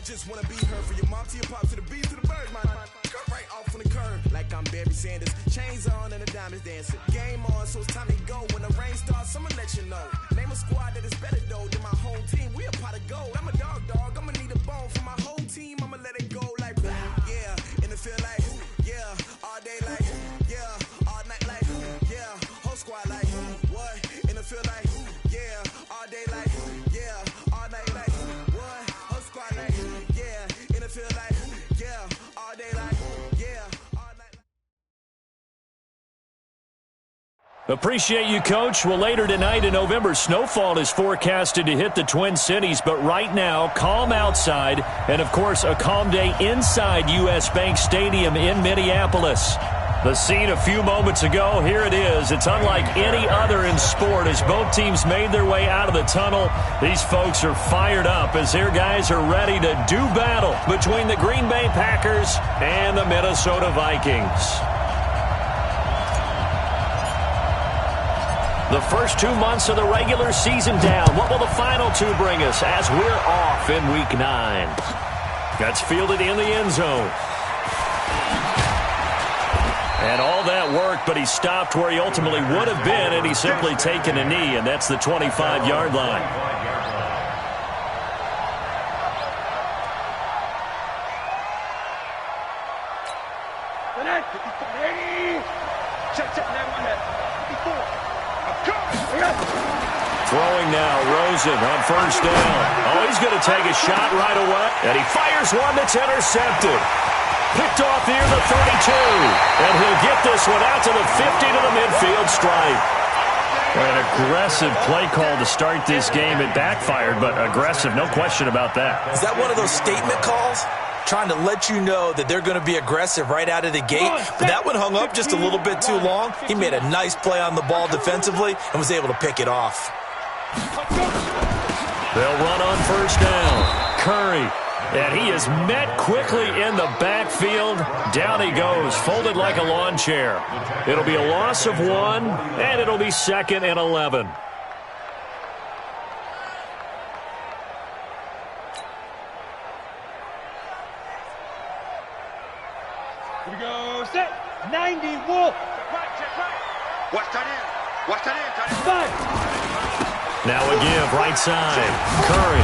just wanna be her. For your mom to your pop to the beat to the bird, man. Cut right off on the curb like I'm Barry Sanders. Chains on and the diamonds dancing. Game on, so it's time to go. When the rain starts, I'ma let you know. Name a squad that is better though than my whole team. We a pot of gold. I'm a dog. I'ma need a bone for my whole team. I'ma let it go like yeah. In the field like yeah. All day like yeah. All night like yeah. Whole squad like what? In the field like yeah. All day like yeah. All night like what? Whole squad like yeah. In the field like yeah. All day like yeah. All night. Appreciate you, Coach. Well, later tonight in November, snowfall is forecasted to hit the Twin Cities, but right now, calm outside, and of course, a calm day inside U.S. Bank Stadium in Minneapolis. The scene a few moments ago, here it is. It's unlike any other in sport as both teams made their way out of the tunnel. These folks are fired up as their guys are ready to do battle between the Green Bay Packers and the Minnesota Vikings. The first 2 months of the regular season down. What will the final two bring us as we're off in Week 9? That's fielded in the end zone. And all that worked, but he stopped where he ultimately would have been, and he's simply taken a knee, and that's the 25-yard line. Throwing now, Rosen on first down. Oh, he's going to take a shot right away. And he fires one that's intercepted. Picked off near the 32. And he'll get this one out to the 50 to the midfield stripe. An aggressive play call to start this game. It backfired, but aggressive, no question about that. Is that one of those statement calls? Trying to let you know that they're going to be aggressive right out of the gate. But that one hung up just a little bit too long. He made a nice play on the ball defensively and was able to pick it off. They'll run on first down. Curry. And he is met quickly in the backfield. Down he goes, folded like a lawn chair. It'll be a loss of 1, and it'll be 2nd and 11. Here we go, set, 90, Wolf. Check right. Watch tight end. Watch tight end. Five. Now a give, right side. Curry.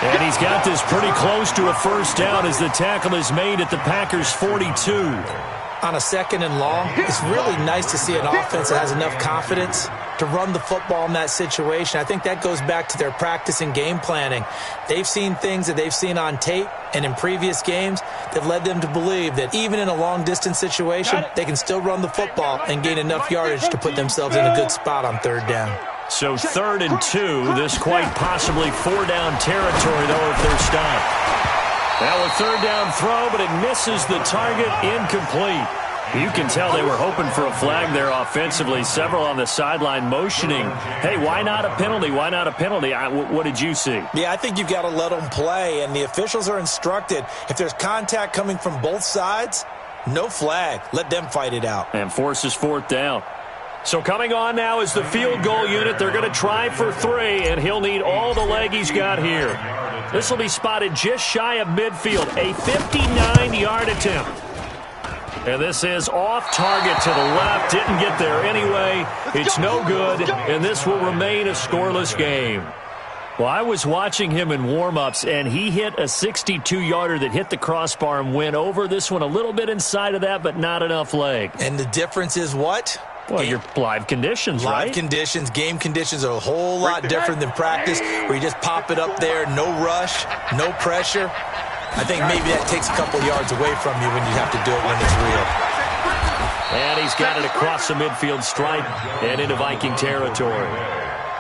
And he's got this pretty close to a first down as the tackle is made at the Packers' 42. On a 2nd and long, it's really nice to see an offense that has enough confidence to run the football in that situation. I think that goes back to their practice and game planning. They've seen things that they've seen on tape and in previous games that led them to believe that even in a long-distance situation, they can still run the football and gain enough yardage to put themselves in a good spot on 3rd down. So 3rd and 2, this quite possibly 4-down territory, though, if they're stopped. Now a 3rd down throw, but it misses the target, incomplete. You can tell they were hoping for a flag there offensively. Several on the sideline motioning, hey, why not a penalty? Why not a penalty? What did you see? Yeah, I think you've got to let them play, and the officials are instructed, if there's contact coming from both sides, no flag. Let them fight it out. And forces 4th down. So coming on now is the field goal unit. They're going to try for 3, and he'll need all the leg he's got here. This will be spotted just shy of midfield, a 59-yard attempt. And this is off target to the left. Didn't get there anyway. It's no good, and this will remain a scoreless game. Well, I was watching him in warm-ups, and he hit a 62-yarder that hit the crossbar and went over. This one a little bit inside of that, but not enough leg. And the difference is what? Well, your live conditions, right? Live conditions, game conditions are a whole lot different than practice, where you just pop it up there, no rush, no pressure. I think maybe that takes a couple yards away from you when you have to do it when it's real. And he's got it across the midfield stripe and into Viking territory.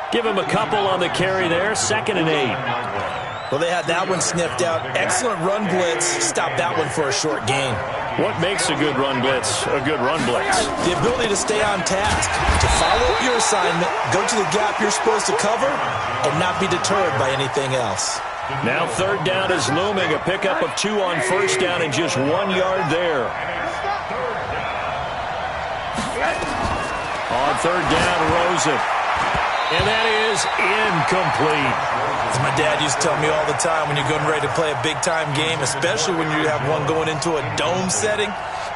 Give him a couple on the carry there, 2nd and 8. Well, they had that one sniffed out. Excellent run blitz. Stop that one for a short gain. What makes a good run blitz a good run blitz? The ability to stay on task, to follow up your assignment, go to the gap you're supposed to cover, and not be deterred by anything else. Now 3rd down is looming. A pickup of 2 on first down and just 1 yard there. On 3rd down, Rosen. And that is incomplete. As my dad used to tell me all the time, when you're getting ready to play a big-time game, especially when you have one going into a dome setting,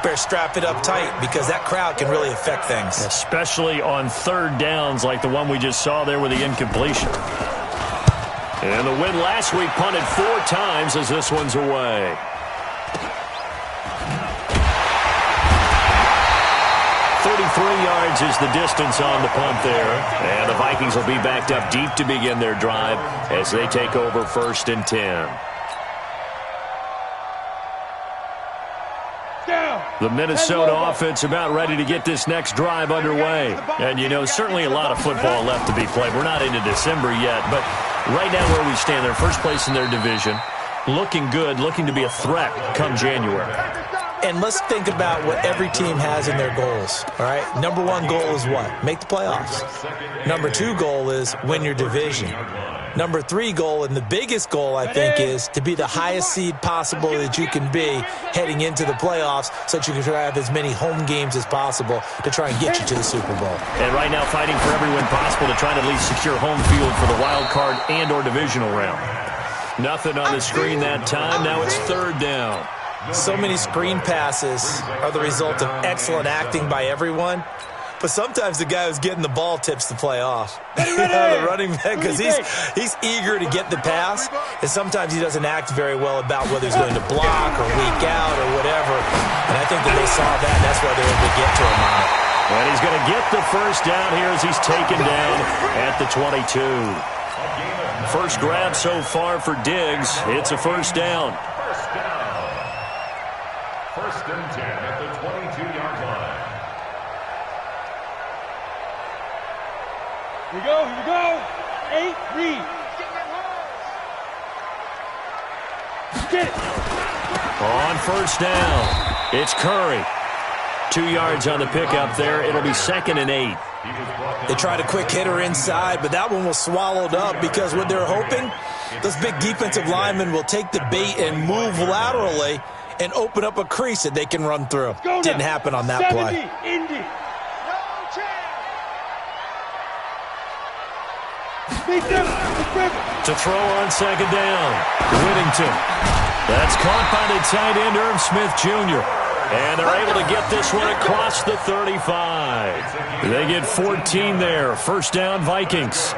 better strap it up tight because that crowd can really affect things. Especially on third downs like the one we just saw there with the incompletion. And the win last week punted 4 times as this one's away. Yards is the distance on the punt there. And the Vikings will be backed up deep to begin their drive as they take over 1st and 10. The Minnesota offense about ready to get this next drive underway. And, you know, certainly a lot of football left to be played. We're not into December yet, but right now where we stand, they're first place in their division. Looking good, looking to be a threat come January. And let's think about what every team has in their goals, all right? Number 1 goal is what? Make the playoffs. Number 2 goal is win your division. Number 3 goal, and the biggest goal, I think, is to be the highest seed possible that you can be heading into the playoffs so that you can try to have as many home games as possible to try and get you to the Super Bowl. And right now fighting for every win possible to try to at least secure home field for the wild card and or divisional round. Nothing on the screen that time. Now it's 3rd down. So many screen passes are the result of excellent acting by everyone, but sometimes the guy who's getting the ball tips the play off. The running back, because he's eager to get the pass, and sometimes he doesn't act very well about whether he's going to block or weak out or whatever. And I think that they saw that, and that's why they're able to get to him on it. And he's going to get the first down here as he's taken down at the 22. First grab so far for Diggs. It's a first down. 1st and 10 at the 22-yard line. Here we go. 8, read. Get it. On first down, it's Curry. 2 yards on the pickup there. It'll be 2nd and 8. They tried a quick hitter inside, but that one was swallowed up because what they're hoping, those big defensive linemen will take the bait and move laterally and open up a crease that they can run through. Didn't happen on that play. Indy. To throw on 2nd down, Whittington. That's caught by the tight end, Irv Smith Jr. And they're able to get this one across the 35. They get 14 there. First down, Vikings.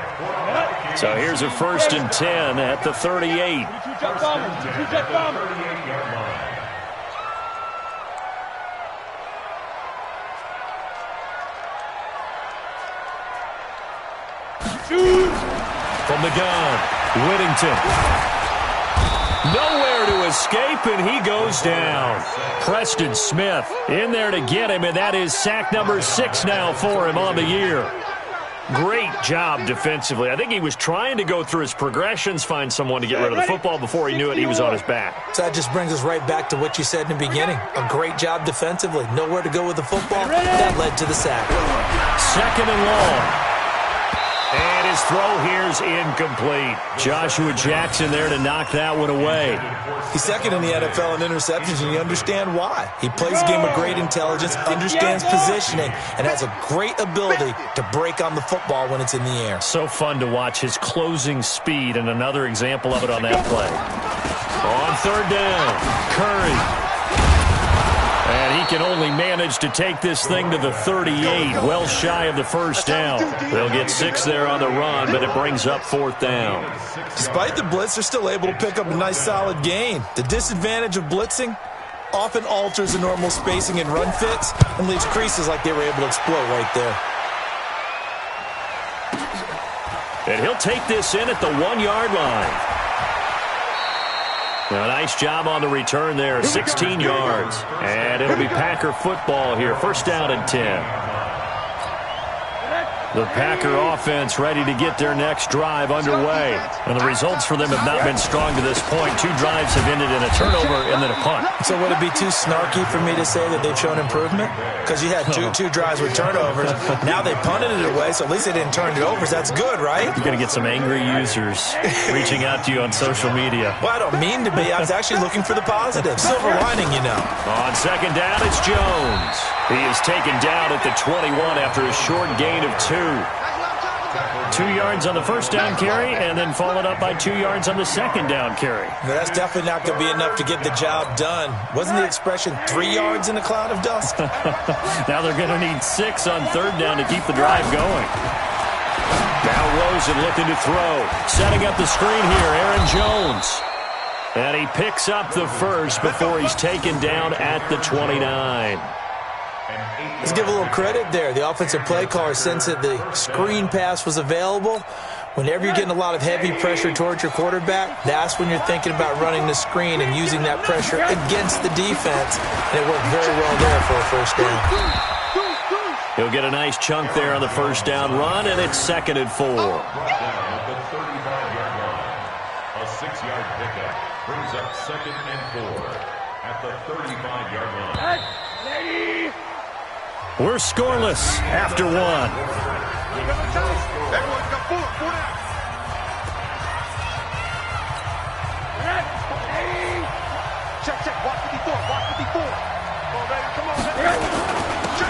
So here's a 1st and 10 at the 38. From the gun, Whittington. Nowhere to escape, and he goes down. Preston Smith in there to get him, and that is sack number 6 now for him on the year. Great job defensively. I think he was trying to go through his progressions, find someone to get rid of the football. Before he knew it, he was on his back. So that just brings us right back to what you said in the beginning. A great job defensively. Nowhere to go with the football. That led to the sack. 2nd and long. And his throw here's incomplete. Joshua Jackson there to knock that one away. He's 2nd in the NFL in interceptions, and you understand why. He plays a game of great intelligence, understands positioning, and has a great ability to break on the football when it's in the air. So fun to watch his closing speed, and another example of it on that play. On 3rd down, Curry. And he can only manage to take this thing to the 38, well shy of the first down. They'll get 6 there on the run, but it brings up 4th down. Despite the blitz, they're still able to pick up a nice solid gain. The disadvantage of blitzing often alters the normal spacing and run fits and leaves creases like they were able to exploit right there. And he'll take this in at the 1-yard line. A nice job on the return there, 16 yards. And it'll be Packer football here, 1st down and 10. The Packer offense ready to get their next drive underway. And the results for them have not been strong to this point. 2 drives have ended in a turnover and then a punt. So would it be too snarky for me to say that they've shown improvement? Because you had two drives with turnovers. Now they punted it away, so at least they didn't turn it over. So that's good, right? You're going to get some angry users reaching out to you on social media. Well, I don't mean to be. I was actually looking for the positive. Silver lining, you know. On 2nd down, it's Jones. He is taken down at the 21 after a short gain of 2. 2 yards on the first down carry and then followed up by 2 yards on the second down carry. Now, that's definitely not going to be enough to get the job done. Wasn't the expression 3 yards in a cloud of dust? Now they're going to need 6 on third down to keep the drive going. Now Rosen looking to throw. Setting up the screen here, Aaron Jones. And he picks up the first before he's taken down at the 29. Let's give a little credit there. The offensive play caller sensed that the screen pass was available. Whenever you're getting a lot of heavy pressure towards your quarterback, that's when you're thinking about running the screen and using that pressure against the defense. And it worked very well there for a first down. He'll get a nice chunk there on the first down run, and it's 2nd and 4. At the 35-yard line. A 6-yard pickup brings up 2nd and 4 at the 35-yard line. We're scoreless after 1.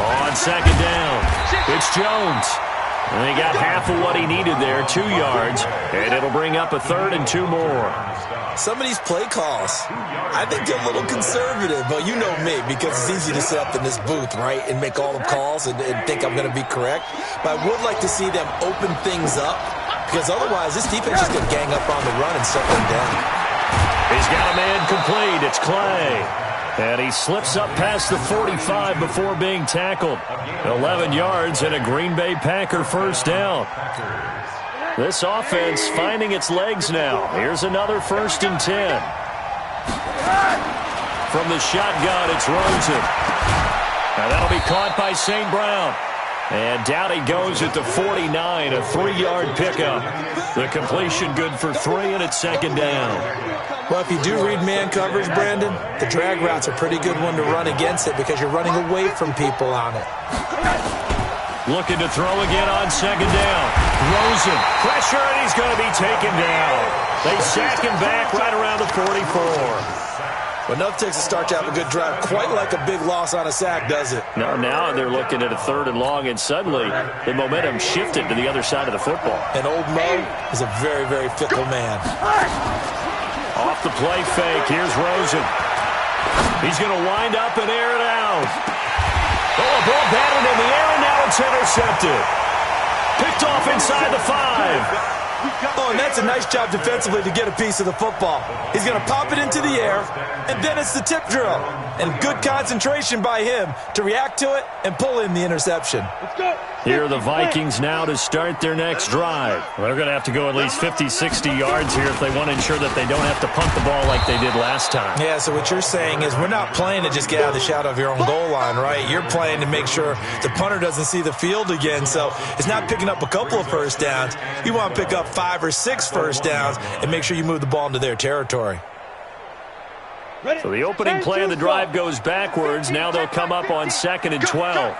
On 2nd down, it's Jones. And he got half of what he needed there, 2 yards, and it'll bring up a 3rd and 2 more. Some of these play calls, I think they're a little conservative, but you know me, because it's easy to sit up in this booth, right, and make all the calls and think I'm going to be correct. But I would like to see them open things up, because otherwise this defense is going to gang up on the run and settle them down. He's got a man complete. It's Clay. And he slips up past the 45 before being tackled. 11 yards and a Green Bay Packer first down. This offense finding its legs now. Here's another 1st and 10. From the shotgun, it's Rosen. Now that'll be caught by St. Brown. And down he goes at the 49, a 3-yard pickup. The completion good for 3, and it's 2nd down. Well, if you do read man coverage, Brandon, the drag route's a pretty good one to run against it because you're running away from people on it. Looking to throw again on 2nd down. Rosen, pressure, and he's going to be taken down. They sack him back right around the 44. Well, enough takes to start to have a good drive. Quite like a big loss on a sack, does it? No, now they're looking at a 3rd and long, and suddenly the momentum shifted to the other side of the football. And old Mo is a very, very fickle man. Off the play fake, here's Rosen. He's going to wind up and air it out. Oh, a ball batted in the air, and now it's intercepted. Picked off inside the 5. Oh, and that's a nice job defensively to get a piece of the football. He's going to pop it into the air, and then it's the tip drill. And good concentration by him to react to it and pull in the interception. Here are the Vikings now to start their next drive. They're going to have to go at least 50, 60 yards here if they want to ensure that they don't have to punt the ball like they did last time. Yeah, so what you're saying is we're not playing to just get out of the shadow of your own goal line, right? You're playing to make sure the punter doesn't see the field again. So it's not picking up a couple of first downs. You want to pick up 5 or 6 first downs and make sure you move the ball into their territory. So the opening play of the drive goes backwards. Now they'll come up on 2nd and 12.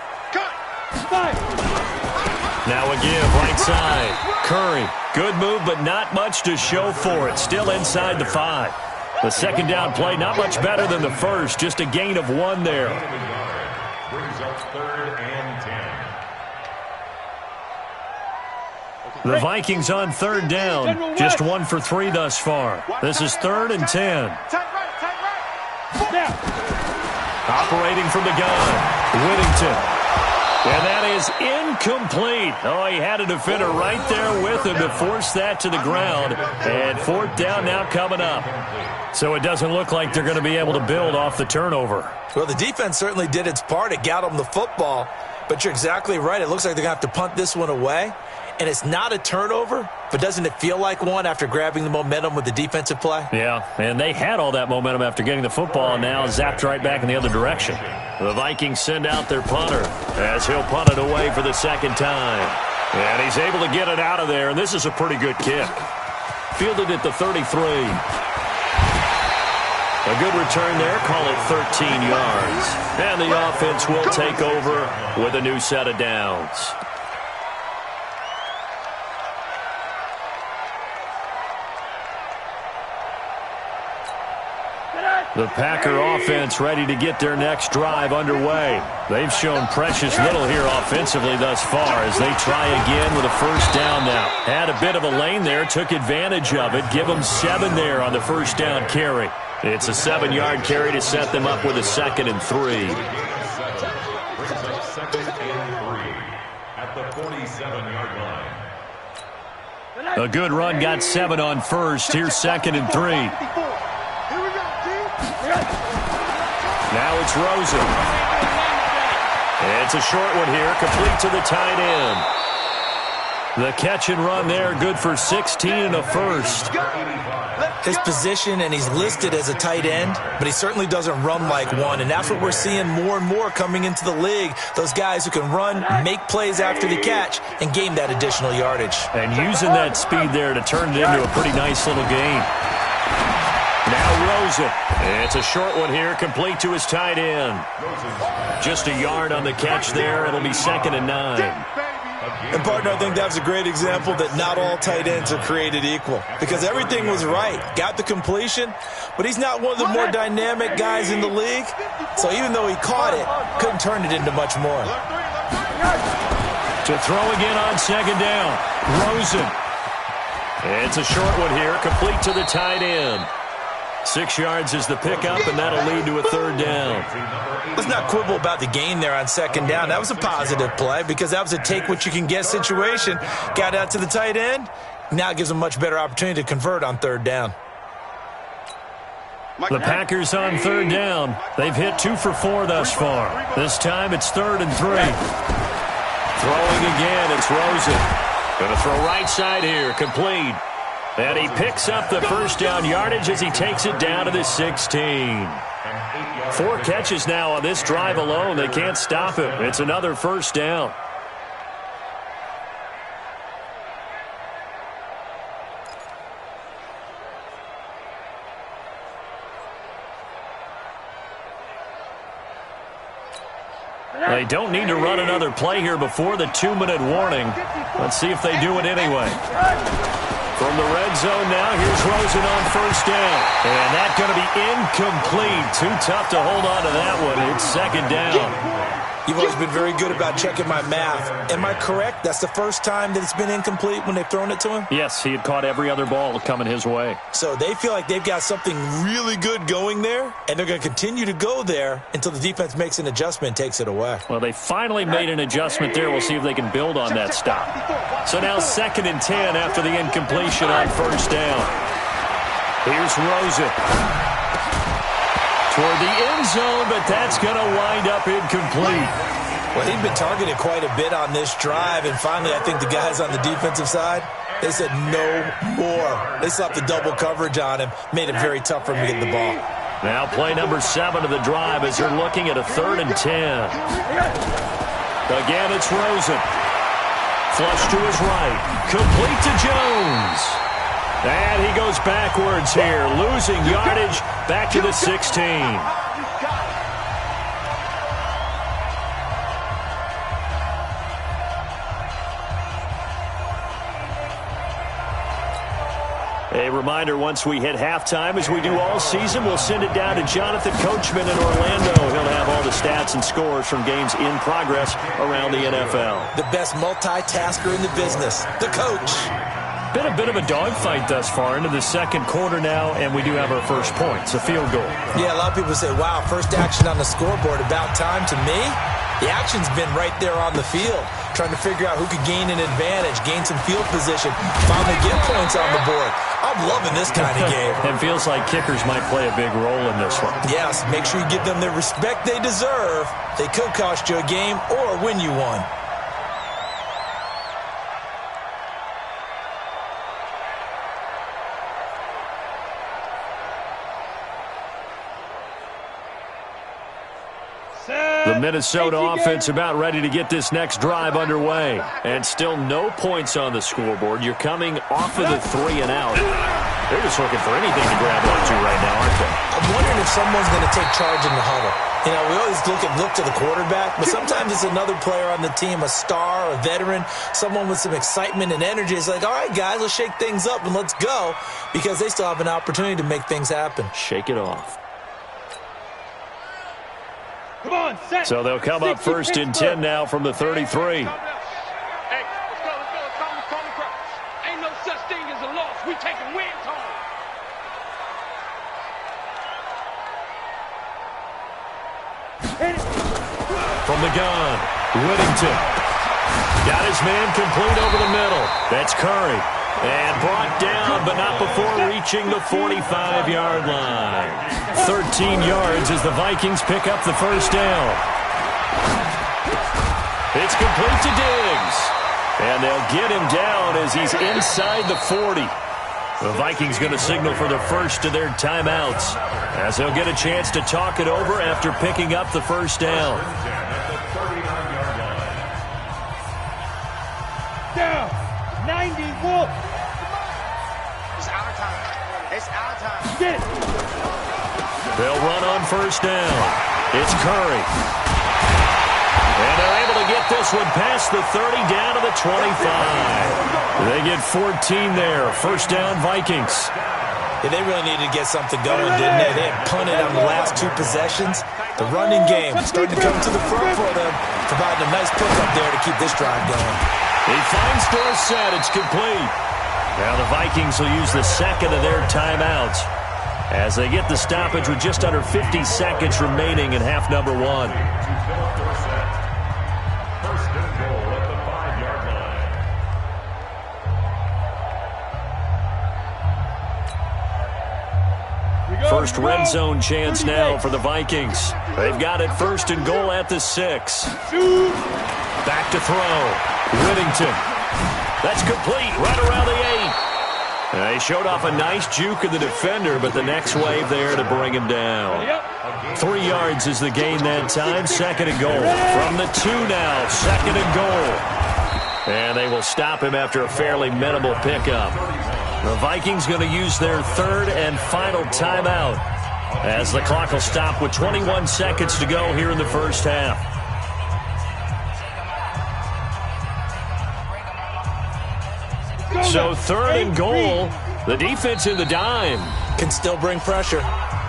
Now a give, right side. Curry, good move, but not much to show for it. Still inside the 5. The 2nd down play, not much better than the first. Just a gain of 1 there. Brings up 3rd and 10. The Vikings on 3rd down. Just 1 for 3 thus far. This is 3rd and 10. Operating from the gun, Whittington. And that is incomplete. Oh, he had a defender right there with him to force that to the ground. And 4th down now coming up. So it doesn't look like they're going to be able to build off the turnover. Well, the defense certainly did its part. It got them the football. But you're exactly right. It looks like they're going to have to punt this one away. And it's not a turnover, but doesn't it feel like one after grabbing the momentum with the defensive play? Yeah, and they had all that momentum after getting the football and now zapped right back in the other direction. The Vikings send out their punter as he'll punt it away for the 2nd time. And he's able to get it out of there, and this is a pretty good kick. Fielded at the 33. A good return there, call it 13 yards. And the offense will take over with a new set of downs. The Packer offense ready to get their next drive underway. They've shown precious little here offensively thus far as they try again with a first down now. Had a bit of a lane there, took advantage of it. Give them 7 there on the first down carry. It's a 7-yard carry to set them up with a 2nd and 3. Brings up 2nd and 3 at the 47-yard line. A good run got 7 on first. Here's 2nd and 3. Now it's Rosen. It's a short one here, complete to the tight end. The catch and run there, good for 16 and a first. His position, and he's listed as a tight end, but he certainly doesn't run like one, and that's what we're seeing more and more coming into the league. Those guys who can run, make plays after the catch, and gain that additional yardage. And using that speed there to turn it into a pretty nice little gain. Now Rosen. It's a short one here, complete to his tight end. Just a yard on the catch there. It'll be 2nd and 9. And, partner, I think that was a great example that not all tight ends are created equal because everything was right. Got the completion, but he's not one of the more dynamic guys in the league. So even though he caught it, couldn't turn it into much more. To throw again on 2nd down. Rosen. It's a short one here, complete to the tight end. 6 yards is the pickup, and that'll lead to a 3rd down. Let's not quibble about the gain there on 2nd down. That was a positive play because that was a take-what-you-can-get situation. Got out to the tight end. Now it gives him a much better opportunity to convert on 3rd down. The Packers on 3rd down. They've hit 2 for 4 thus far. This time it's 3rd and 3. Throwing again, it's Rosen. Going to throw right side here, complete. And he picks up the first down yardage as he takes it down to the 16. 4 catches now on this drive alone. They can't stop him. It's another first down. They don't need to run another play here before the 2-minute warning. Let's see if they do it anyway. From the red zone now, here's Rosen on first down. And that's going to be incomplete. Too tough to hold on to that one. It's 2nd down. You've always been very good about checking my math. Am I correct? That's the first time that it's been incomplete when they've thrown it to him? Yes, he had caught every other ball coming his way. So they feel like they've got something really good going there, and they're going to continue to go there until the defense makes an adjustment and takes it away. Well, they finally made an adjustment there. We'll see if they can build on that stop. So now 2nd and 10 after the incompletion on first down. Here's Rosen. Toward the end zone, but that's going to wind up incomplete. Well, he'd been targeted quite a bit on this drive, and finally I think the guys on the defensive side, they said no more. They slapped the double coverage on him, made it very tough for him to get the ball. Now play number 7 of the drive as they're looking at a 3rd and 10. Again, it's Rosen. Flush to his right. Complete to Jones. And he goes backwards here, losing yardage back to the 16. A reminder, once we hit halftime, as we do all season, we'll send it down to Jonathan Coachman in Orlando. He'll have all the stats and scores from games in progress around the NFL. The best multitasker in the business, the coach. Been a bit of a dogfight thus far into the 2nd quarter now, and we do have our first point. It's a field goal. Yeah, a lot of people say, wow, first action on the scoreboard, about time. To me, the action's been right there on the field, trying to figure out who could gain an advantage, gain some field position, finally get points on the board. I'm loving this kind of game. It feels like kickers might play a big role in this one. Yes, make sure you give them the respect they deserve. They could cost you a game or win you one. The Minnesota offense about ready to get this next drive underway. And still no points on the scoreboard. You're coming off of the 3 and out. They're just looking for anything to grab onto right now, aren't they? I'm wondering if someone's going to take charge in the huddle. You know, we always look to the quarterback, but sometimes it's another player on the team, a star, a veteran, someone with some excitement and energy. It's like, all right, guys, let's shake things up and let's go, because they still have an opportunity to make things happen. Shake it off. Come on, set. So they'll come up first and 10 now from the 33. Hey, let's go. Call me crowd. Ain't no such thing as a loss. We taking wins home. From the gun, Whittington. Got his man complete over the middle. That's Curry. And brought down, but not before reaching the 45-yard line. 13 yards as the Vikings pick up the first down. It's complete to Diggs. And they'll get him down as he's inside the 40. The Vikings going to signal for the first of their timeouts, as they'll get a chance to talk it over after picking up the first down. Down. 90 Wolf. It's our time. It's our time. Get it. They'll run on first down. It's Curry. And they're able to get this one past the 30 down to the 25. They get 14 there. First down, Vikings. Yeah, they really needed to get something going, didn't they? They had punted on the last two possessions. The running game starting to come to the front for them, providing a nice pickup there to keep this drive going. He finds Dorsett. It's complete. Now the Vikings will use the second of their timeouts as they get the stoppage with just under 50 seconds remaining in half number one. First and goal at the 5-yard line. First red zone chance now for the Vikings. They've got it first and goal at the 6. Back to throw. Whittington. That's complete right around the 8. They showed off a nice juke of the defender, but the next wave there to bring him down. 3 yards is the gain that time. Second and goal. From the 2 now. Second and goal. And they will stop him after a fairly minimal pickup. The Vikings going to use their third and final timeout as the clock will stop with 21 seconds to go here in the first half. So third and goal. The defense in the dime. Can still bring pressure.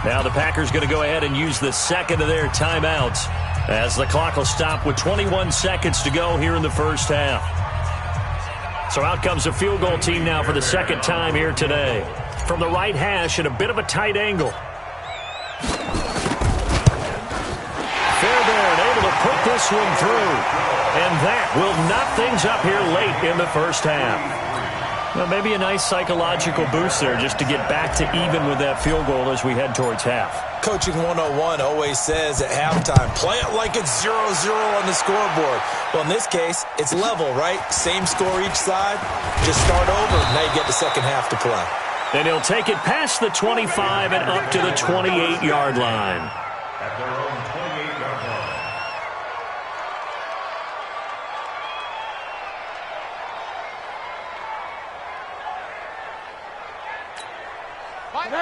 Now the Packers going to go ahead and use the second of their timeouts as the clock will stop with 21 seconds to go here in the first half. So out comes the field goal team now for the second time here today. From the right hash at a bit of a tight angle. Fairbairn able to put this one through. And that will knock things up here late in the first half. Well, maybe a nice psychological boost there just to get back to even with that field goal as we head towards half. Coaching 101 always says at halftime, play it like it's 0-0 on the scoreboard. Well, in this case, it's level, right? Same score each side. Just start over. Now you get the second half to play. And he'll take it past the 25 and up to the 28-yard line. At their own 28-yard line.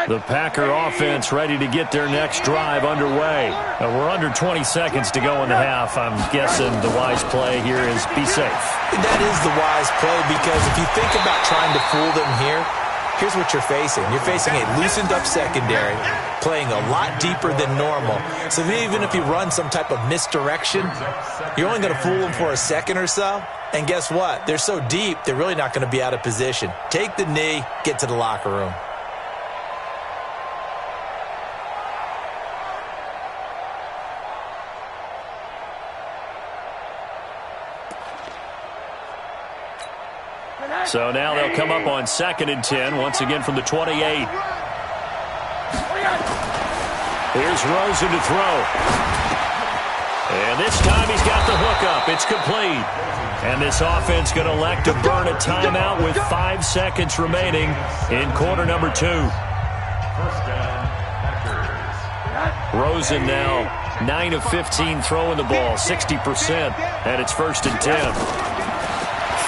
The Packer offense ready to get their next drive underway. We're under 20 seconds to go in the half. I'm guessing the wise play here is be safe. That is the wise play, because if you think about trying to fool them here, here's what you're facing. You're facing a loosened up secondary, playing a lot deeper than normal. So even if you run some type of misdirection, you're only going to fool them for a second or so. And guess what? They're so deep, they're really not going to be out of position. Take the knee, get to the locker room. So now they'll come up on second and 10, once again from the 28. Here's Rosen to throw. And this time he's got the hookup. It's complete. And this offense going to elect to burn a timeout with 5 seconds remaining in quarter number 2. First down, Packers. Rosen now 9 of 15 throwing the ball, 60%, and it's first and 10.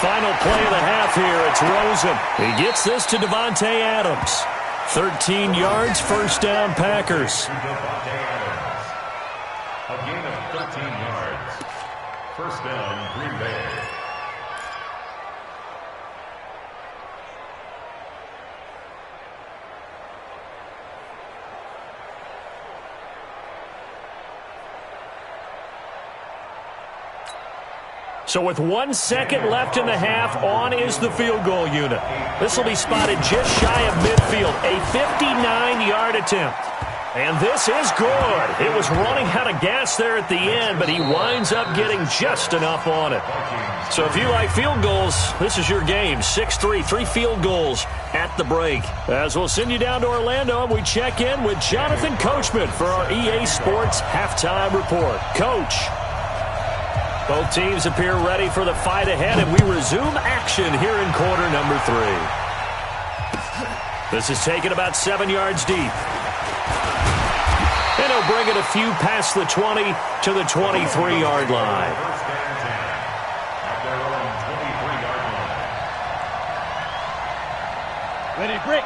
Final play of the half here. It's Rosen. He gets this to Devontae Adams. 13 yards, first down, Packers. A gain of 13 yards. First down, Green Bay. So with 1 second left in the half, on is the field goal unit. This will be spotted just shy of midfield, a 59-yard attempt. And this is good. It was running out of gas there at the end, but he winds up getting just enough on it. So if you like field goals, this is your game. 6-3, 3 field goals at the break. As we'll send you down to Orlando, we check in with Jonathan Coachman for our EA Sports Halftime Report. Coach. Both teams appear ready for the fight ahead, and we resume action here in quarter number 3. This is taken about 7 yards deep. And he'll bring it a few past the 20 to the 23-yard line.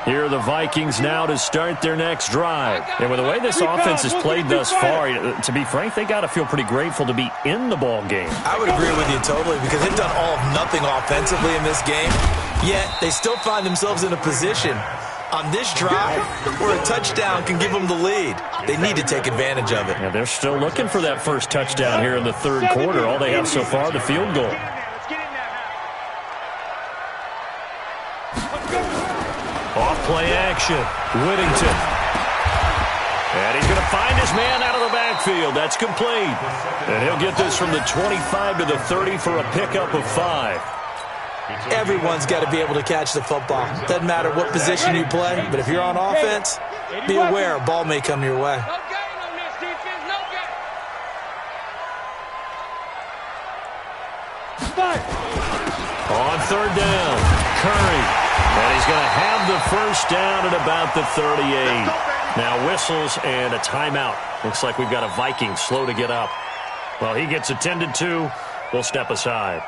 Here are the Vikings now to start their next drive. And with the way this offense has played thus far, to be frank, they got to feel pretty grateful to be in the ball game. I would agree with you totally because they've done all of nothing offensively in this game, yet they still find themselves in a position on this drive where a touchdown can give them the lead. They need to take advantage of it. Yeah, they're still looking for that first touchdown here in the third quarter. All they have so far, the field goal. Off-play action. Whittington. And he's going to find his man out of the backfield. That's complete. And he'll get this from the 25 to the 30 for a pickup of 5. Everyone's got to be able to catch the football. Doesn't matter what position you play, but if you're on offense, be aware a ball may come your way. On third down, Curry. And he's going to have the first down at about the 38. Now whistles and a timeout. Looks like we've got a Viking slow to get up. Well, he gets attended to. We'll step aside.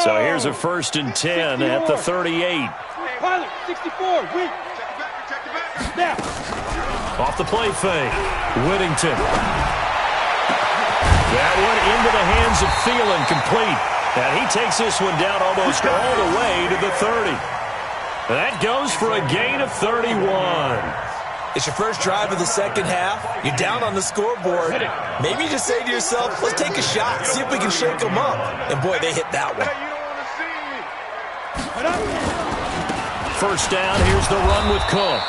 So here's a 1st and 10 at the 38. Pilot, 64, weak. Snap. Off the play fake. Whittington. That one into the hands of Thielen, complete. And he takes this one down almost all the way to the 30. That goes for a gain of 31. It's your first drive of the second half. You're down on the scoreboard. Maybe you just say to yourself, let's take a shot, see if we can shake them up. And, boy, they hit that one. First down, here's the run with Cook.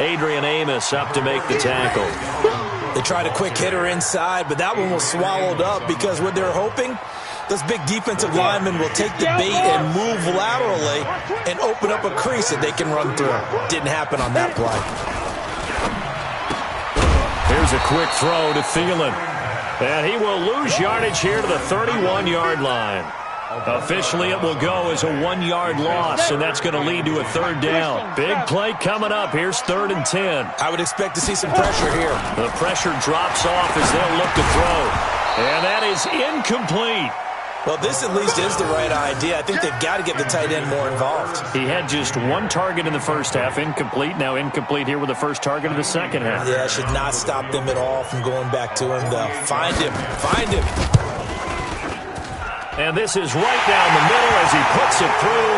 Adrian Amos up to make the tackle. They tried a quick hitter inside, but that one was swallowed up because what they're hoping, those big defensive linemen will take the bait and move laterally and open up a crease that they can run through. Didn't happen on that play. Here's a quick throw to Thielen. And he will lose yardage here to the 31-yard line. Officially, it will go as a 1-yard loss, and that's going to lead to a third down. Big play coming up. Here's 3rd and 10. I would expect to see some pressure here. The pressure drops off as they'll look to throw. And that is incomplete. Well, this at least is the right idea. I think they've got to get the tight end more involved. He had just 1 target in the first half, incomplete. Now incomplete here with the first target of the second half. Yeah, it should not stop them at all from going back to him, though. Find him. Find him. And this is right down the middle as he puts it through.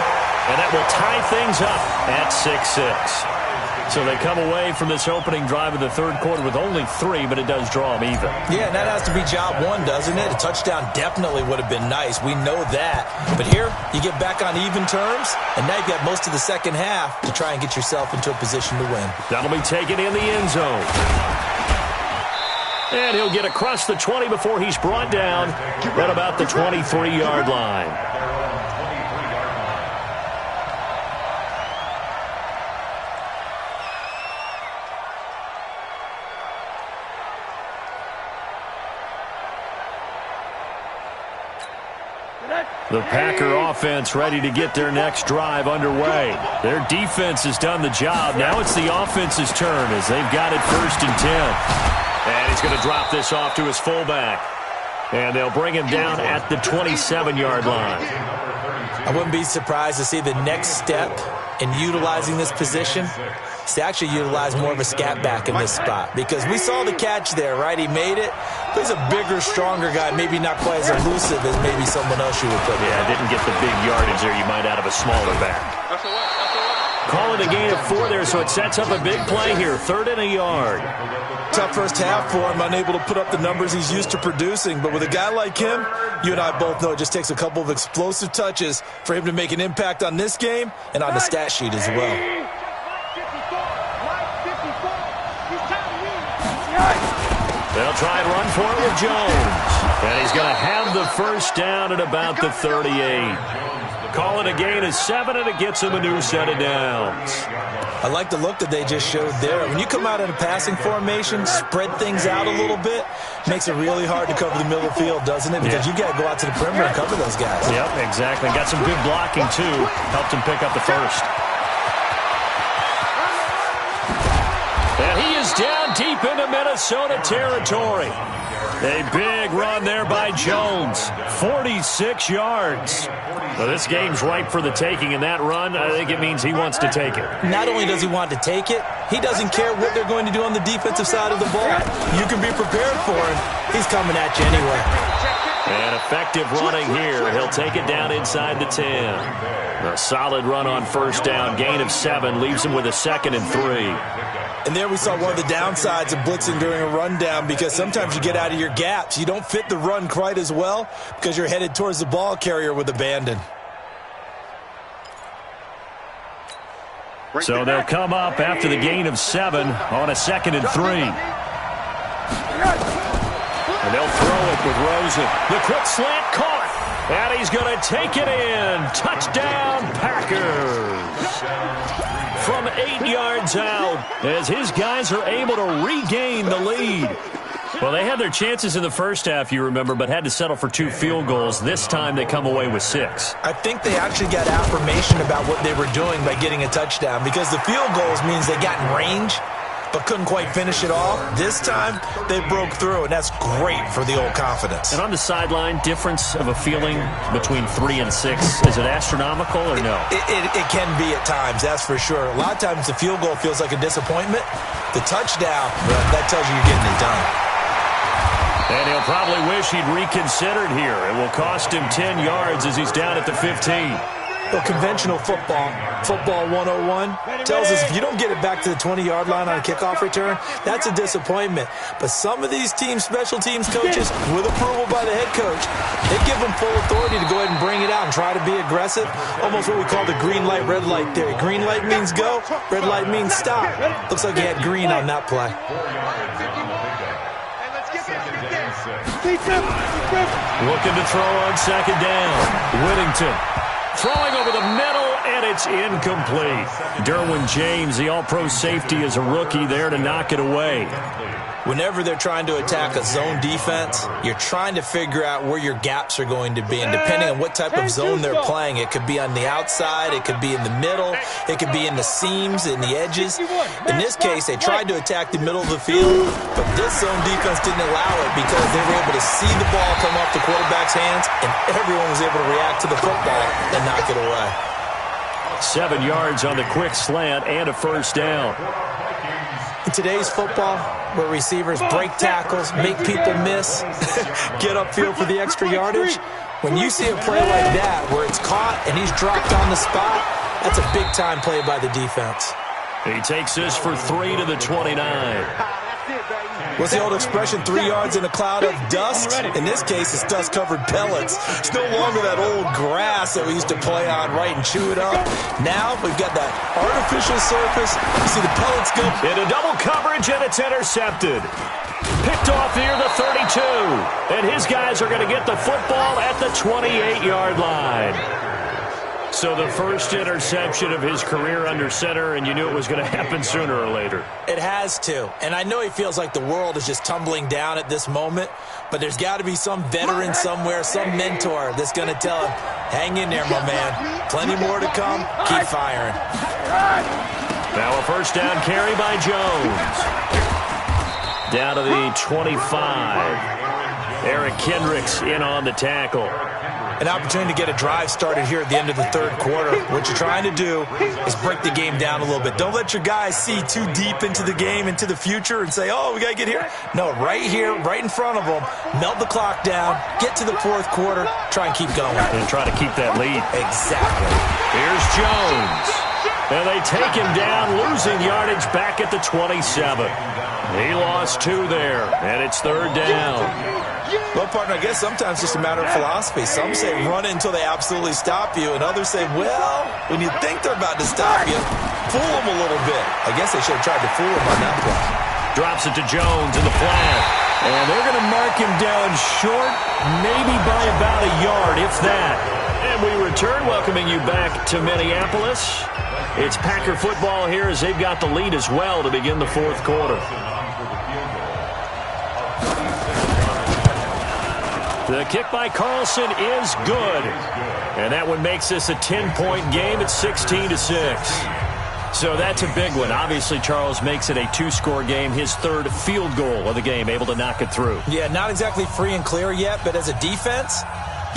And that will tie things up at 6-6. So they come away from this opening drive of the third quarter with only 3, but it does draw them even. Yeah, and that has to be job 1, doesn't it? A touchdown definitely would have been nice. We know that. But here, you get back on even terms, and now you've got most of the second half to try and get yourself into a position to win. That'll be taken in the end zone. And he'll get across the 20 before he's brought down at about the 23-yard line. The Packer offense ready to get their next drive underway. Their defense has done the job. Now it's the offense's turn as they've got it 1st and 10. And he's going to drop this off to his fullback. And they'll bring him down at the 27-yard line. I wouldn't be surprised to see the next step in utilizing this position is to actually utilize more of a scat back in this spot. Because we saw the catch there, right? He made it. But he's a bigger, stronger guy, maybe not quite as elusive as maybe someone else you would put there. Yeah, didn't get the big yardage there you might out of a smaller back. Call it a gain of 4 there, so it sets up a big play here. 3rd and a yard. Tough first half for him, unable to put up the numbers he's used to producing. But with a guy like him, you and I both know it just takes a couple of explosive touches for him to make an impact on this game and on the stat sheet as well. They'll try and run for it with Jones. And he's going to have the first down at about the 38. Call it a gain of 7, and it gets him a new set of downs. I like the look that they just showed there. When you come out in a passing formation, spread things out a little bit, makes it really hard to cover the middle of the field, doesn't it? Because you got to go out to the perimeter and cover those guys. Yep, exactly. Got some good blocking, too. Helped him pick up the first. And he is down deep into Minnesota territory. A big run there by Jones. 46 yards. Well, this game's ripe for the taking, and that run, I think it means he wants to take it. Not only does he want to take it, he doesn't care what they're going to do on the defensive side of the ball. You can be prepared for him. He's coming at you anyway. And effective running here. He'll take it down inside the 10. A solid run on first down. Gain of 7 leaves him with a 2nd and 3. And there we saw one of the downsides of blitzing during a rundown, because sometimes you get out of your gaps. You don't fit the run quite as well because you're headed towards the ball carrier with abandon. So they'll come up after the gain of 7 on a 2nd and 3. And they'll throw it with Rosen. The quick slant caught. And he's going to take it in. Touchdown, Packers. From 8 yards out, as his guys are able to regain the lead. Well, they had their chances in the first half, you remember, but had to settle for 2 field goals. This time they come away with 6. I think they actually got affirmation about what they were doing by getting a touchdown, because the field goals means they got in range but couldn't quite finish it off. This time, they broke through, and that's great for the old confidence. And on the sideline, difference of a feeling between 3 and 6, is it astronomical or no? It can be at times, that's for sure. A lot of times the field goal feels like a disappointment. The touchdown, that tells you you're getting it done. And he'll probably wish he'd reconsidered here. It will cost him 10 yards as he's down at the 15. Well, conventional football 101, tells us if you don't get it back to the 20-yard line on a kickoff return, that's a disappointment. But some of these teams, special teams coaches, with approval by the head coach, they give them full authority to go ahead and bring it out and try to be aggressive. Almost what we call the green light, red light theory. Green light means go, red light means stop. Looks like he had green on that play. Looking to throw on 2nd down. Whittington throwing over the middle, and it's incomplete. Derwin James, the all-pro safety, is a rookie there to knock it away. Whenever they're trying to attack a zone defense, you're trying to figure out where your gaps are going to be. And depending on what type of zone they're playing, it could be on the outside, it could be in the middle, it could be in the seams, in the edges. In this case, they tried to attack the middle of the field, but this zone defense didn't allow it because they were able to see the ball come off the quarterback's hands, and everyone was able to react to the football and knock it away. 7 yards on the quick slant and a first down. In today's football, where receivers break tackles, make people miss, get upfield for the extra yardage, when you see a play like that where it's caught and he's dropped on the spot, that's a big-time play by the defense. He takes this for 3 to the 29. What's the old expression, 3 yards in a cloud of dust? In this case, it's dust-covered pellets. It's no longer that old grass that we used to play on, right, and chew it up. Now we've got that artificial surface. You see the pellets go. Into double coverage, and it's intercepted. Picked off near the 32. And his guys are going to get the football at the 28-yard line. So the first interception of his career under center, and you knew it was going to happen sooner or later. It has to. And I know he feels like the world is just tumbling down at this moment, but there's got to be some veteran somewhere, some mentor that's going to tell him, hang in there, my man. Plenty more to come. Keep firing. Now a first down carry by Jones. Down to the 25. Eric Kendricks in on the tackle. An opportunity to get a drive started here at the end of the third quarter. What you're trying to do is break the game down a little bit. Don't let your guys see too deep into the game, into the future, and say, oh, we got to get here. No, right here, right in front of them, melt the clock down, get to the fourth quarter, try and keep going. And try to keep that lead. Exactly. Here's Jones. And they take him down, losing yardage back at the 27. He lost 2 there, and it's third down. Well, partner, I guess sometimes it's just a matter of philosophy. Some say run it until they absolutely stop you, and others say, well, when you think they're about to stop you, fool them a little bit. I guess they should have tried to fool him on that play. Drops it to Jones in the flat. And they're going to mark him down short, maybe by about a yard, if that. And we return, welcoming you back to Minneapolis. It's Packer football here as they've got the lead as well to begin the fourth quarter. The kick by Carlson is good. And that one makes this a 10-point game at 16-6. So that's a big one. Obviously, Charles makes it a 2-score game, his third field goal of the game, able to knock it through. Yeah, not exactly free and clear yet, but as a defense,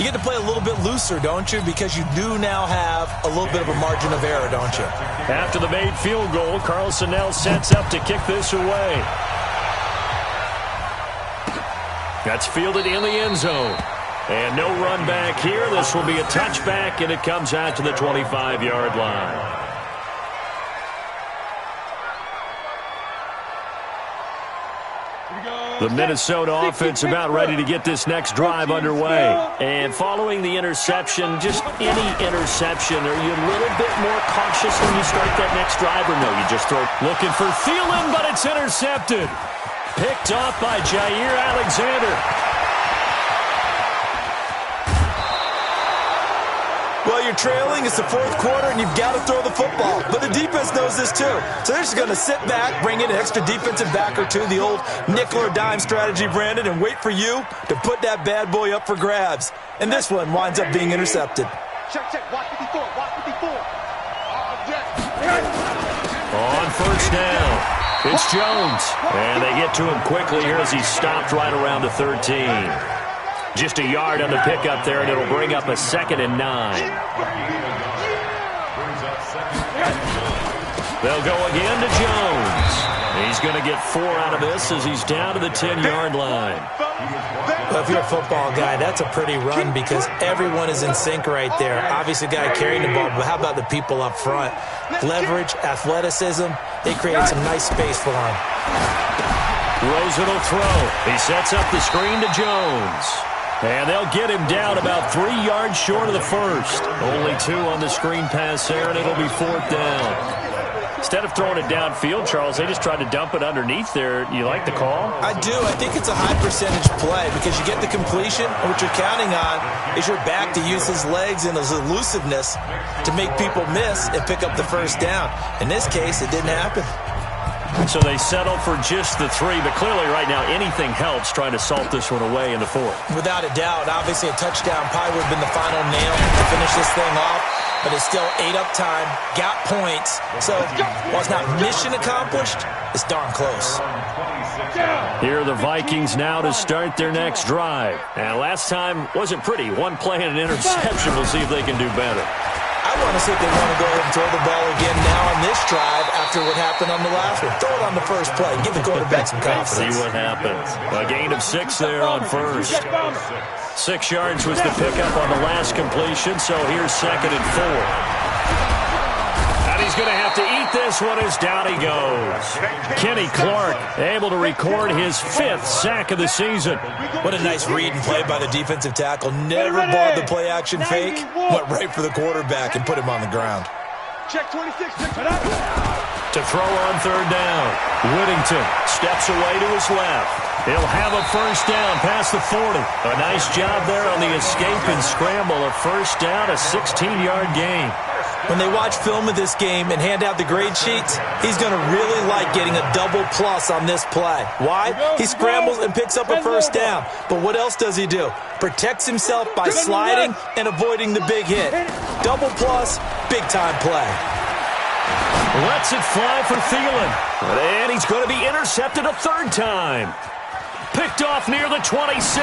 you get to play a little bit looser, don't you? Because you do now have a little bit of a margin of error, don't you? After the made field goal, Carlson now sets up to kick this away. That's fielded in the end zone. And no run back here. This will be a touchback, and it comes out to the 25-yard line. The Minnesota offense about ready to get this next drive underway. And following the interception, just any interception, are you a little bit more cautious when you start that next drive, or no, you just throw? Looking for Thielen, but it's intercepted. Picked off by Jair Alexander. Well, you're trailing. It's the fourth quarter, and you've got to throw the football. But the defense knows this, too. So they're just going to sit back, bring in an extra defensive back or two, the old nickel or dime strategy, Brandon, and wait for you to put that bad boy up for grabs. And this one winds up being intercepted. Check. Watch 54. Watch 54. On first down. It's Jones. And they get to him quickly here as he's stopped right around the 13. Just a yard on the pickup there, and it'll bring up a 2nd and 9. They'll go again to Jones. He's going to get 4 out of this as he's down to the 10-yard line. Well, if you're a football guy, that's a pretty run because everyone is in sync right there. Obviously, the guy carrying the ball, but how about the people up front? Leverage, athleticism, they create some nice space for him. Rosen will throw. He sets up the screen to Jones. And they'll get him down about 3 yards short of the first. Only 2 on the screen pass there, and it'll be 4th down. Instead of throwing it downfield, Charles, they just tried to dump it underneath there. You like the call? I do. I think it's a high percentage play because you get the completion, and what you're counting on is your back to use his legs and his elusiveness to make people miss and pick up the first down. In this case, it didn't happen. So they settle for just the 3, but clearly right now anything helps trying to salt this one away in the 4th. Without a doubt, obviously a touchdown probably would have been the final nail to finish this thing off, but it's still 8 up time, got points, so while it's not mission accomplished, it's darn close. Here are the Vikings now to start their next drive. And last time wasn't pretty. 1 play and an interception. We'll see if they can do better. I want to see if they want to go ahead and throw the ball again now on this drive after what happened on the last one. Throw it on the first play. Give the quarterback some confidence. See what happens. A gain of 6 there on first. 6 yards was the pickup on the last completion, so here's 2nd and 4. And he's going to have to eat this one as down he goes. Kenny Clark able to record his 5th sack of the season. What a nice read and play by the defensive tackle. Never bought the play-action fake. Went right for the quarterback and put him on the ground. Check 26. To throw on 3rd down. Whittington steps away to his left. He'll have a first down past the 40. A nice job there on the escape and scramble. A first down, a 16-yard gain. When they watch film of this game and hand out the grade sheets, he's going to really like getting a double plus on this play. Why? He scrambles and picks up a first down. But what else does he do? Protects himself by sliding and avoiding the big hit. Double plus, big-time play. Lets it fly for Thielen. And he's going to be intercepted a 3rd time. Picked off near the 26.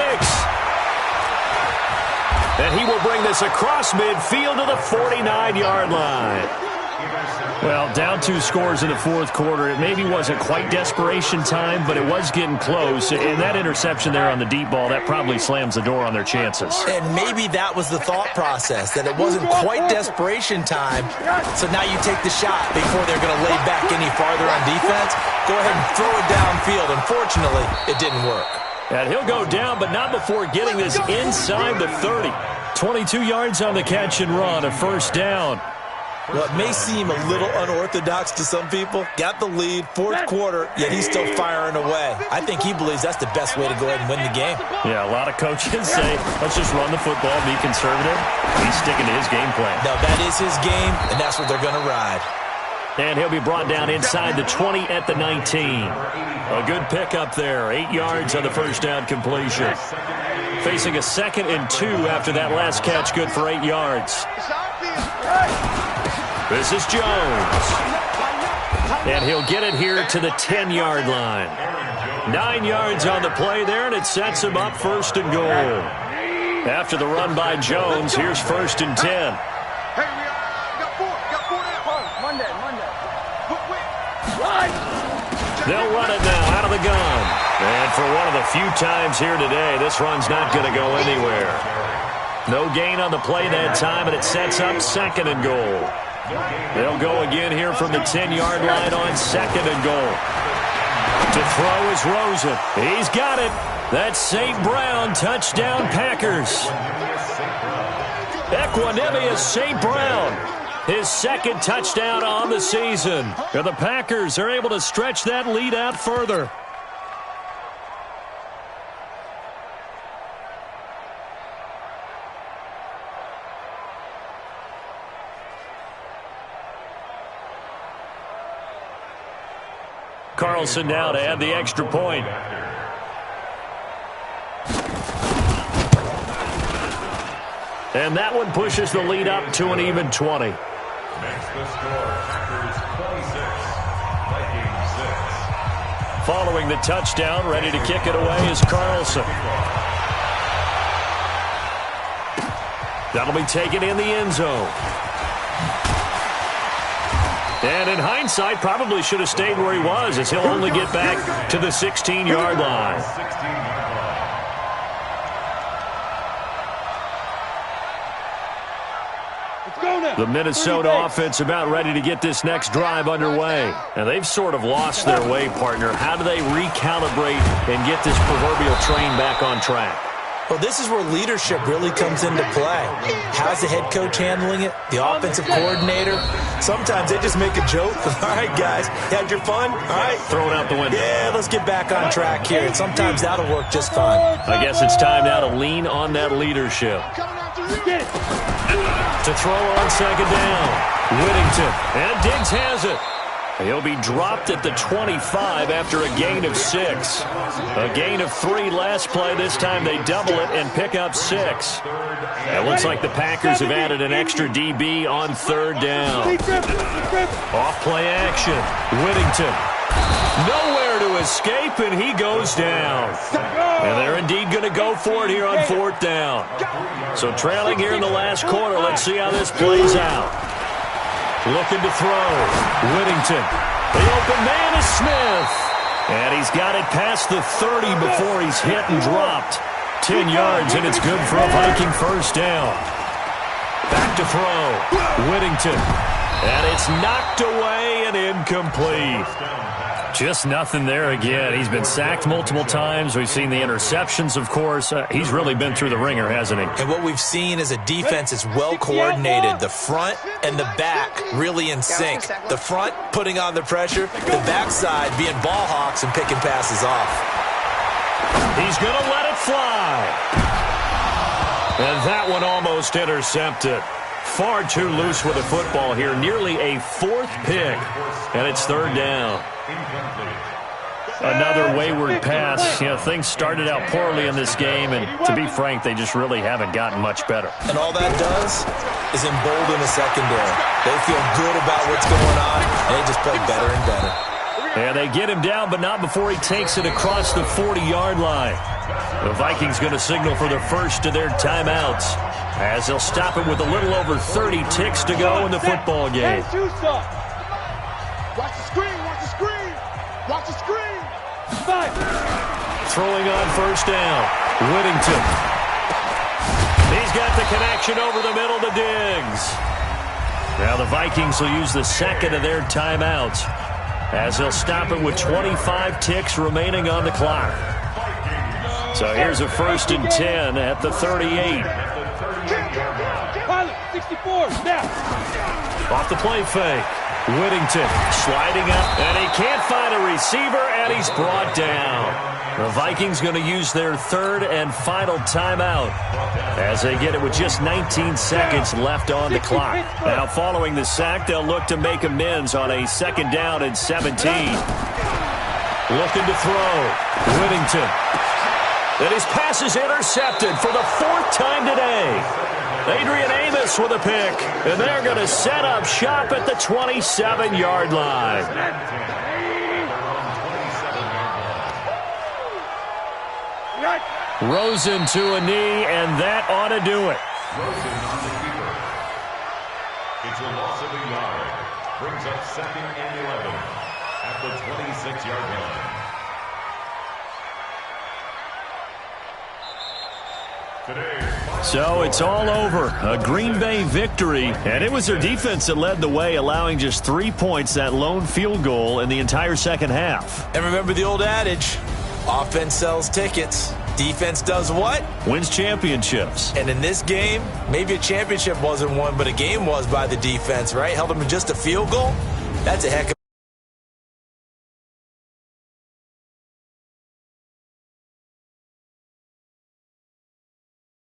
And he will bring this across midfield to the 49-yard line. Well, down 2 scores in the fourth quarter. It maybe wasn't quite desperation time, but it was getting close. And that interception there on the deep ball, that probably slams the door on their chances. And maybe that was the thought process, that it wasn't quite desperation time. So now you take the shot before they're going to lay back any farther on defense. Go ahead and throw it downfield. Unfortunately, it didn't work. And he'll go down, but not before getting this inside the 30. 22 yards on the catch and run, a first down. Well, it may seem a little unorthodox to some people. Got the lead, fourth quarter, yet he's still firing away. I think he believes that's the best way to go ahead and win the game. Yeah, a lot of coaches say, let's just run the football, be conservative. He's sticking to his game plan. No, that is his game, and that's what they're going to ride. And he'll be brought down inside the 20 at the 19. A good pickup there, 8 yards on the first down completion. Facing a 2nd and 2 after that last catch, good for 8 yards. This is Jones. And he'll get it here to the 10-yard line. 9 yards on the play there, and it sets him up 1st and goal. After the run by Jones, here's 1st and 10. Hey, we got 4 now. Monday. They'll run it now out of the gun. And for one of the few times here today, this run's not going to go anywhere. No gain on the play that time, and it sets up 2nd and goal. They'll go again here from the 10-yard line on 2nd and goal. To throw is Rosen. He's got it. That's St. Brown, touchdown Packers. Equanimeous St. Brown, his 2nd touchdown on the season. And the Packers are able to stretch that lead out further. Carlson now to add the extra point. And that one pushes the lead up to an even 20. Makes the score Packers 26, Vikings 6. Following the touchdown, ready to kick it away is Carlson. That'll be taken in the end zone. And in hindsight, probably should have stayed where he was, as he'll only get back to the 16-yard line. The Minnesota offense about ready to get this next drive underway. And they've sort of lost their way, partner. How do they recalibrate and get this proverbial train back on track? Well, this is where leadership really comes into play. How's the head coach handling it? The offensive coordinator? Sometimes they just make a joke. All right, guys, had your fun? All right. Throw it out the window. Yeah, let's get back on track here. And sometimes that'll work just fine. I guess it's time now to lean on that leadership. To throw on 2nd down. Whittington. And Diggs has it. He'll be dropped at the 25 after a gain of 6. A gain of 3 last play. This time they double it and pick up 6. It looks like the Packers have added an extra DB on 3rd down. Off play action. Whittington. Nowhere to escape, and he goes down. And they're indeed going to go for it here on 4th down. So trailing here in the last quarter. Let's see how this plays out. Looking to throw. Whittington. The open man is Smith. And he's got it past the 30 before he's hit and dropped. 10 yards, and it's good for a Viking first down. Back to throw. Whittington. And it's knocked away and incomplete. Just nothing there again. He's been sacked multiple times. We've seen the interceptions, of course. He's really been through the ringer, hasn't he? And what we've seen is a defense is well coordinated. The front and the back really in sync. The front putting on the pressure. The backside being ball hawks and picking passes off. He's going to let it fly. And that one almost intercepted. Far too loose with the football here. Nearly a 4th pick. And it's 3rd down. Another wayward pass. You know, things started out poorly in this game, and to be frank, they just really haven't gotten much better. And all that does is embolden the secondary. They feel good about what's going on, and they just play better and better. And they get him down, but not before he takes it across the 40-yard line. The Vikings going to signal for the first of their timeouts, as they'll stop it with a little over 30 ticks to go in the football game. Watch the screen, watch the screen, watch the screen. 5. Throwing on first down, Whittington. He's got the connection over the middle to Diggs. Now the Vikings will use the second of their timeouts, as they'll stop it with 25 ticks remaining on the clock. So here's a 1st and 10 at the 38. Pilot, 64, snap. Off the play fake. Whittington sliding up, and he can't find a receiver, and he's brought down. The Vikings going to use their 3rd and final timeout, as they get it with just 19 seconds left on the clock. Now following the sack, they'll look to make amends on a 2nd down and 17. Looking to throw. Whittington. And his pass is intercepted for the 4th time today. Adrian Amos with a pick, and they're going to set up shop at the 27-yard line. Rosen to a knee, and that ought to do it. Rosen on the keeper. It's a loss of a yard. Brings up 2nd and 11 at the 26-yard line. So it's all over. A Green Bay victory, and it was their defense that led the way, allowing just 3 points, that lone field goal in the entire second half. And remember the old adage, offense sells tickets. Defense does what? Wins championships. And in this game, maybe a championship wasn't won, but a game was by the defense, right? Held them to just a field goal. That's a heck of